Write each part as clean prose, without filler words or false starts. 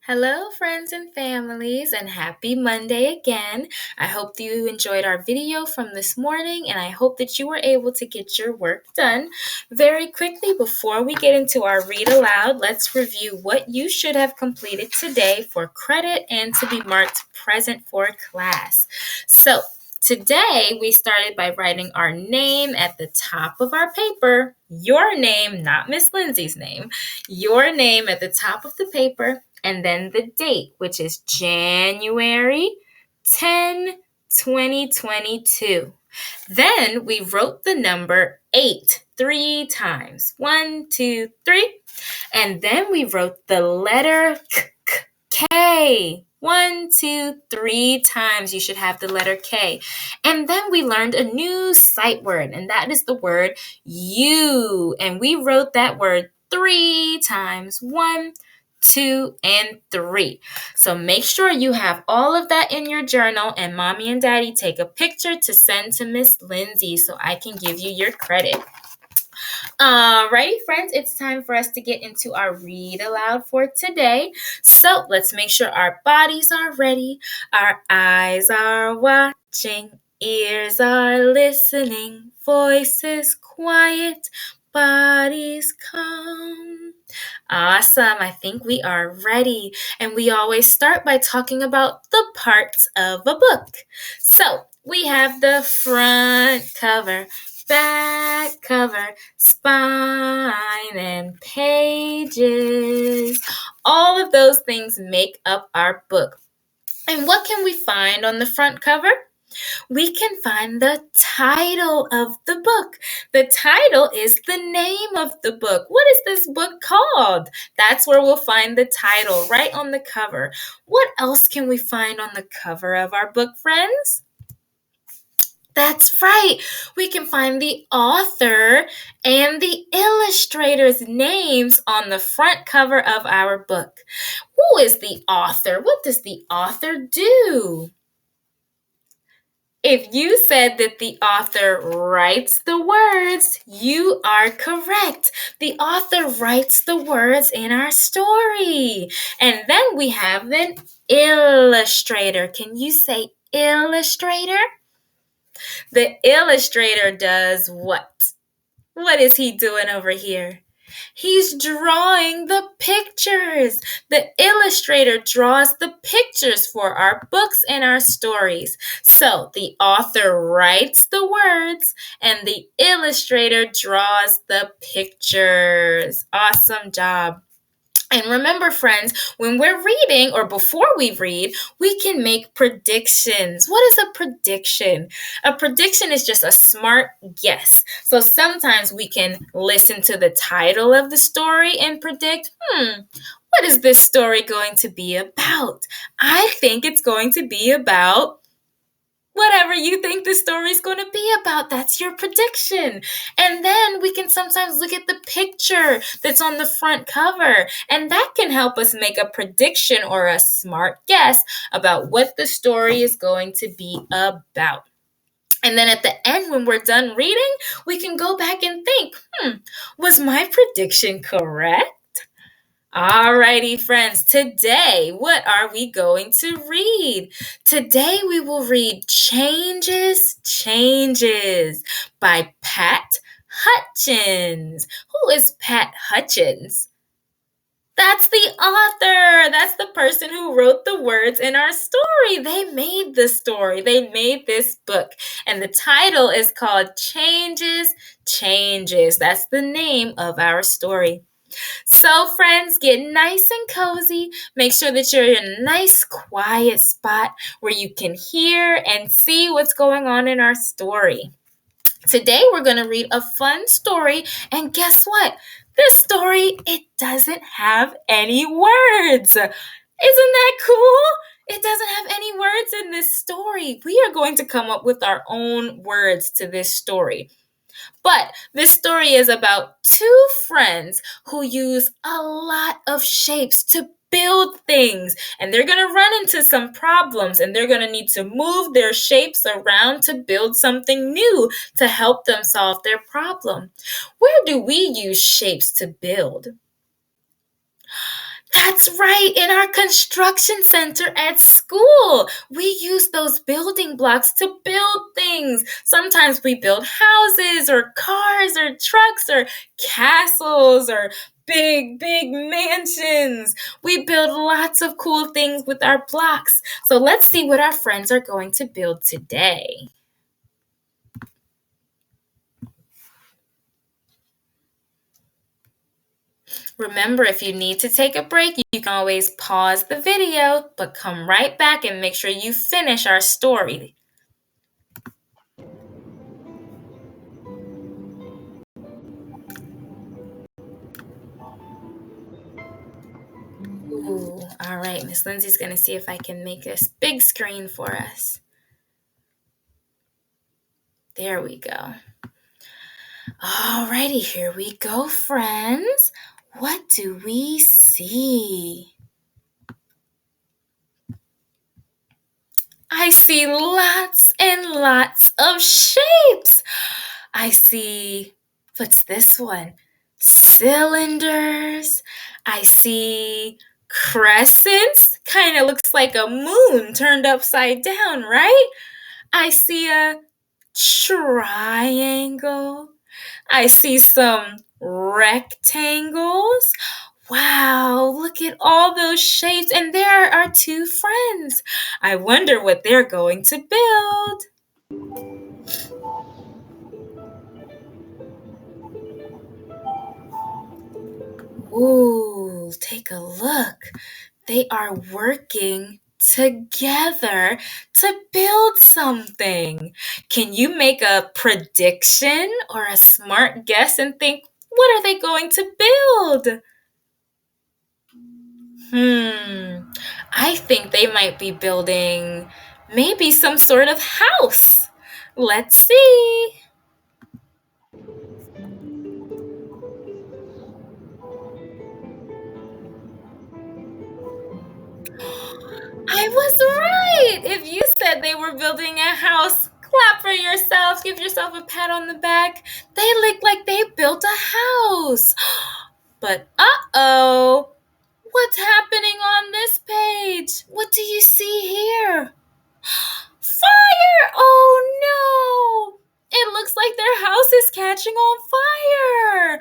Hello, friends and families, and happy Monday again. I hope that you enjoyed our video from this morning, and I hope that you were able to get your work done. Very quickly, before we get into our read aloud, let's review what you should have completed today for credit and to be marked present for class. So, today, we started by writing our name at the top of our paper. Your name, not Miss Lindsay's name. Your name at the top of the paper, and then the date, which is January 10, 2022. Then we wrote the number 8 3 times. 1, 2, 3. And then we wrote the letter K. 1, 2, 3 times you should have the letter K. And then we learned a new sight word, and that is the word you. And we wrote that word 3 times. 1, 2, and 3. So make sure you have all of that in your journal, and Mommy and Daddy take a picture to send to Miss Lindsay so I can give you your credit. Alrighty, friends, it's time for us to get into our read aloud for today. So let's make sure our bodies are ready, our eyes are watching, ears are listening, voices quiet, bodies calm. Awesome, I think we are ready. And we always start by talking about the parts of a book. So we have the front cover, back cover, spine, and pages. All of those things make up our book. And what can we find on the front cover? We can find the title of the book. The title is the name of the book. What is this book called? That's where we'll find the title, right on the cover. What else can we find on the cover of our book, friends? That's right. We can find the author and the illustrator's names on the front cover of our book. Who is the author? What does the author do? If you said that the author writes the words, you are correct. The author writes the words in our story. And then we have an illustrator. Can you say illustrator? The illustrator does what? What is he doing over here? He's drawing the pictures. The illustrator draws the pictures for our books and our stories. So the author writes the words and the illustrator draws the pictures. Awesome job. And remember, friends, when we're reading or before we read, we can make predictions. What is a prediction? A prediction is just a smart guess. So sometimes we can listen to the title of the story and predict, what is this story going to be about? I think it's going to be about whatever you think the story is going to be about. That's your prediction. And then we can sometimes look at the picture that's on the front cover, and that can help us make a prediction or a smart guess about what the story is going to be about. And then at the end, when we're done reading, we can go back and think, was my prediction correct? Alrighty, friends, today, what are we going to read? Today, we will read Changes by Pat Hutchins. Who is Pat Hutchins? That's the author. That's the person who wrote the words in our story. They made the story. They made this book. And the title is called Changes. That's the name of our story. So, friends, get nice and cozy. Make sure that you're in a nice, quiet spot where you can hear and see what's going on in our story. Today, we're going to read a fun story, and guess what? This story, it doesn't have any words. Isn't that cool? It doesn't have any words in this story. We are going to come up with our own words to this story. But this story is about two friends who use a lot of shapes to build things. And they're going to run into some problems, and they're going to need to move their shapes around to build something new to help them solve their problem. Where do we use shapes to build? That's right, in our construction center at school. We use those building blocks to build things. Sometimes we build houses or cars or trucks or castles or big, big mansions. We build lots of cool things with our blocks. So let's see what our friends are going to build today. Remember, if you need to take a break, you can always pause the video, but come right back and make sure you finish our story. Ooh, all right. Miss Lindsay's going to see if I can make this big screen for us. There we go. Alrighty, here we go, friends. What do we see? I see lots and lots of shapes. I see, what's this one? Cylinders. I see crescents. Kind of looks like a moon turned upside down, right? I see a triangle. I see some rectangles. Wow, look at all those shapes. And there are our two friends. I wonder what they're going to build. Ooh, take a look. They are working together to build something. Can you make a prediction or a smart guess and think, what are they going to build? I think they might be building maybe some sort of house. Let's see. I was right. If you said they were building a house, clap for yourself, give yourself a pat on the back. They look like they built a house. But uh-oh, what's happening on this page? What do you see here? Fire! Oh no! It looks like their house is catching on fire.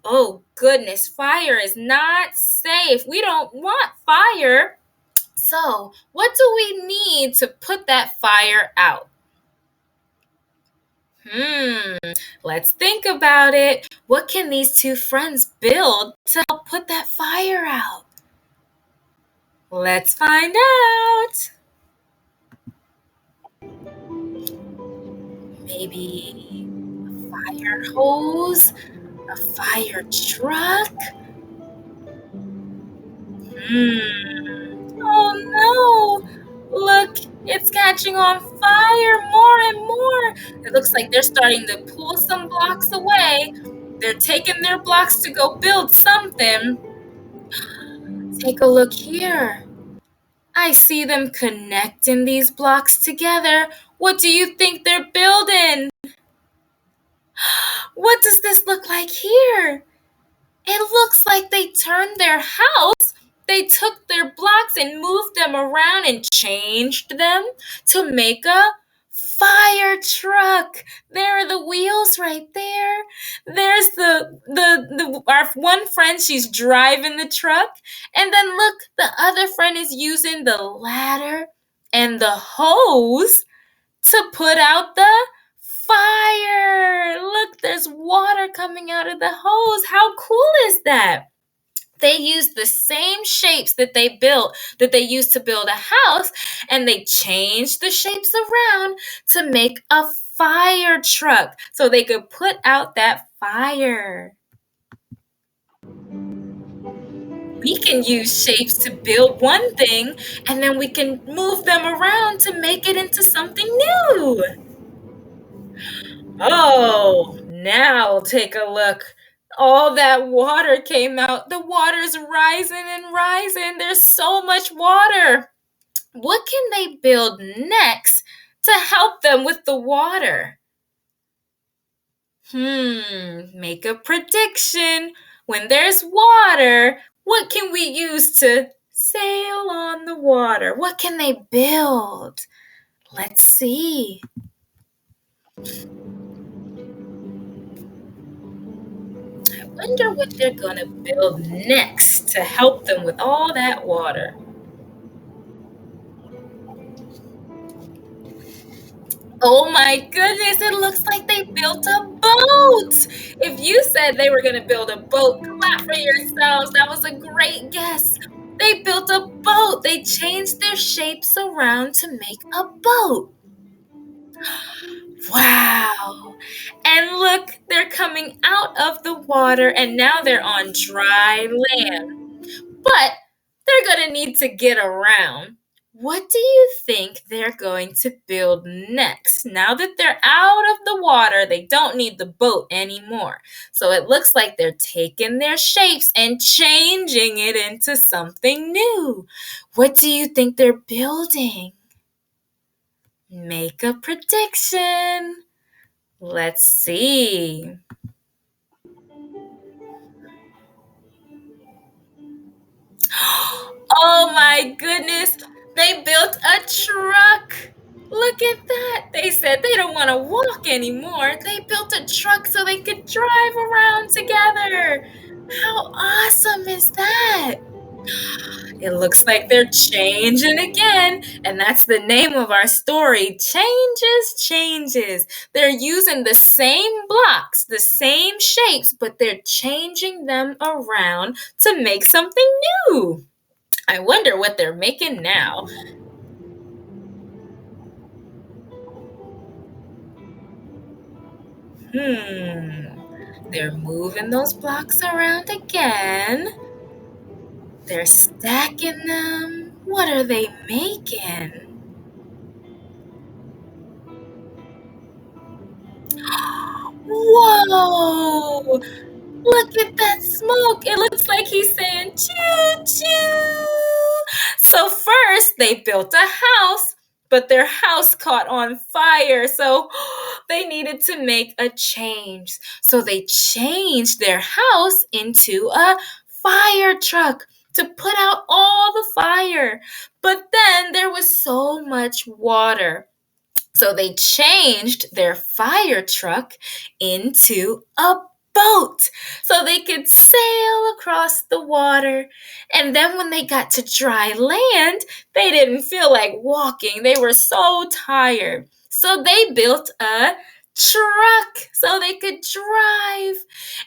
Oh goodness, fire is not safe. We don't want fire. So, what do we need to put that fire out? Let's think about it. What can these two friends build to help put that fire out? Let's find out. Maybe a fire hose, a fire truck. Oh no! Look, it's catching on fire more and more. It looks like they're starting to pull some blocks away. They're taking their blocks to go build something. Take a look here. I see them connecting these blocks together. What do you think they're building? What does this look like here? It looks like they turned their house. They took their blocks and moved them around and changed them to make a fire truck. There are the wheels right there. There's the our one friend, she's driving the truck. And then look, the other friend is using the ladder and the hose to put out the fire. Look, there's water coming out of the hose. How cool is that? They used the same shapes that they built, that they used to build a house, and they changed the shapes around to make a fire truck so they could put out that fire. We can use shapes to build one thing, and then we can move them around to make it into something new. Oh, now take a look. All that water came out. The water's rising and rising. There's so much water. What can they build next to help them with the water? Make a prediction. When there's water, What can we use to sail on the water? What can they build? Let's see. Wonder what they're gonna build next to help them with all that water. Oh my goodness, it looks like they built a boat. If you said they were going to build a boat, clap for yourselves. That was a great guess. They built a boat. They changed their shapes around to make a boat. Wow. And look, they're coming out of the water and now they're on dry land. But they're going to need to get around. What do you think they're going to build next? Now that they're out of the water, they don't need the boat anymore. So it looks like they're taking their shapes and changing it into something new. What do you think they're building? Make a prediction. Let's see. Oh my goodness, they built a truck. Look at that. They said they don't want to walk anymore. They built a truck so they could drive around together. How awesome is that? It looks like they're changing again. And that's the name of our story, Changes, Changes. They're using the same blocks, the same shapes, but they're changing them around to make something new. I wonder what they're making now. Hmm. They're moving those blocks around again. They're stacking them. What are they making? Whoa! Look at that smoke. It looks like he's saying choo choo. So first they built a house, but their house caught on fire. So they needed to make a change. So they changed their house into a fire truck to put out all the fire. But then there was so much water. So they changed their fire truck into a boat so they could sail across the water. And then when they got to dry land, they didn't feel like walking. They were so tired. So they built a truck so they could drive.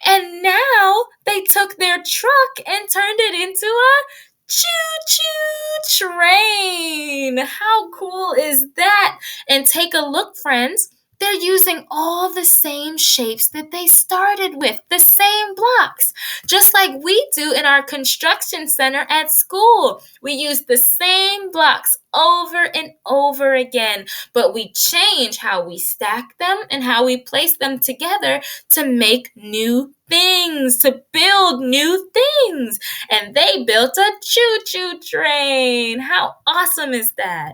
And now they took their truck and turned it into a choo-choo train. How cool is that? And take a look, friends. They're using all the same shapes that they started with, the same blocks, just like we do in our construction center at school. We use the same blocks over and over again, but we change how we stack them and how we place them together to make new things, to build new things. And they built a choo-choo train. How awesome is that?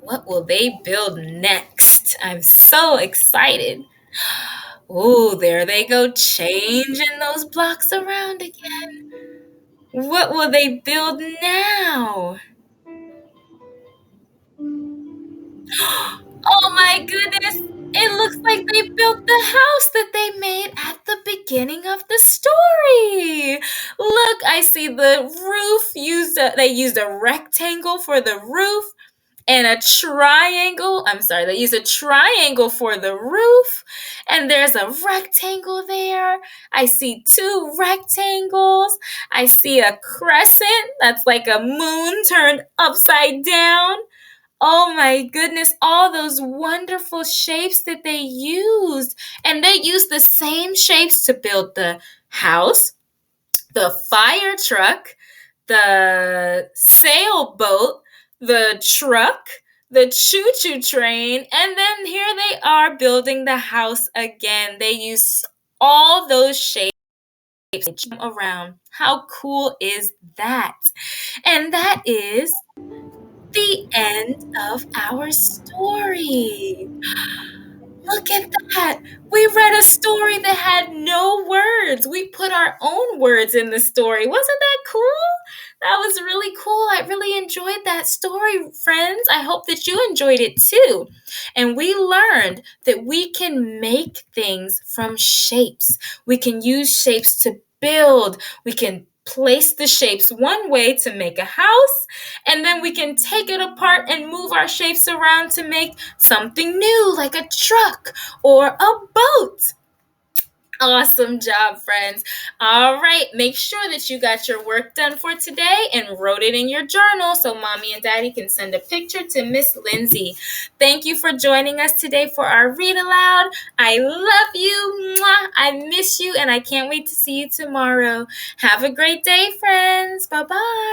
What will they build next? I'm so excited. Oh, there they go, changing those blocks around again. What will they build now? Oh my goodness! It looks like they built the house that they made at the beginning of the story. Look, I see the roof they used a rectangle for the roof and a triangle. I'm sorry, they use a triangle for the roof, and there's a rectangle there. I see two rectangles. I see a crescent that's like a moon turned upside down. Oh my goodness, all those wonderful shapes that they used. And they used the same shapes to build the house, the fire truck, the sailboat, the truck, the choo choo train, and then here they are building the house again. They use all those shapes around. How cool is that? And that is the end of our story. Look at that. We read a story that had no words. We put our own words in the story. Wasn't that cool? That was really cool. I really enjoyed that story, friends. I hope that you enjoyed it too. And we learned that we can make things from shapes. We can use shapes to build. We can place the shapes one way to make a house, and then we can take it apart and move our shapes around to make something new, like a truck or a boat. Awesome job, friends. All right, make sure that you got your work done for today and wrote it in your journal so mommy and daddy can send a picture to Miss Lindsay. Thank you for joining us today for our Read Aloud. I love you. Mwah. I miss you, and I can't wait to see you tomorrow. Have a great day, friends. Bye-bye.